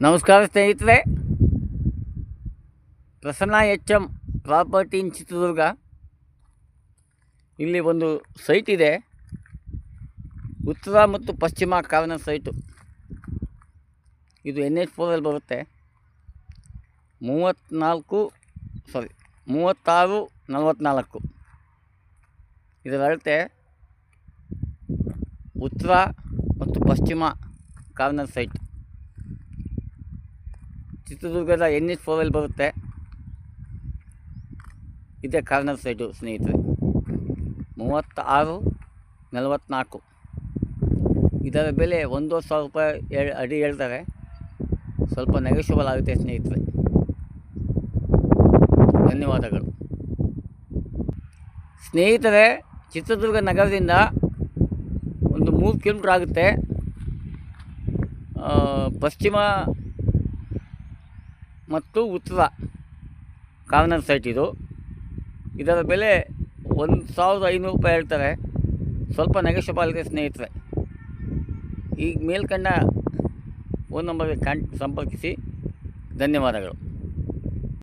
ನಮಸ್ಕಾರ ಸ್ನೇಹಿತರೆ, Prasanna H M property in Chitradurga. ಇಲ್ಲಿ ಒಂದು ಸೈಟ್ ಇದೆ, ಉತ್ತರ ಮತ್ತು ಪಶ್ಚಿಮ ಕಾರ್ನರ್ ಸೈಟು. ಇದು NH4 ಬರುತ್ತೆ. 3644 ಇದರ ಅಳತೆ ಉತ್ತರ ಮತ್ತು ಪಶ್ಚಿಮ ಕಾರ್ನರ್ ಸೈಟ್. ಚಿತ್ರದುರ್ಗದ NH4 ಬರುತ್ತೆ. ಇದೇ ಕಾರ್ನರ್ ಸೈಟು ಸ್ನೇಹಿತರೆ. 3644 ಇದರ ಬೆಲೆ 1,000 ರೂಪಾಯಿ ಅಡಿ ಹೇಳ್ತಾರೆ. ಸ್ವಲ್ಪ ನೆಗೋಷಿಯಬಲ್ ಆಗುತ್ತೆ ಸ್ನೇಹಿತರೆ. ಧನ್ಯವಾದಗಳು ಸ್ನೇಹಿತರೆ. ಚಿತ್ರದುರ್ಗ ನಗರದಿಂದ ಒಂದು 3 ಕಿಲೋಮೀಟ್ರ್ ಆಗುತ್ತೆ. ಪಶ್ಚಿಮ ಮತ್ತು ಉತ್ತರ ಕಾರ್ನರ್ ಸೈಟ್ ಇದು. ಇದರ ಬೆಲೆ 1,500 ರೂಪಾಯಿ ಹೇಳ್ತಾರೆ. ಸ್ವಲ್ಪ ನೆಗೋಷಿಯಬಲ್ ಇದೆ ಸ್ನೇಹಿತರೆ. ಈಗ ಮೇಲ್ಕಂಡ ಫೋನ್ ನಂಬರ್ಗೆ ಸಂಪರ್ಕಿಸಿ. ಧನ್ಯವಾದಗಳು.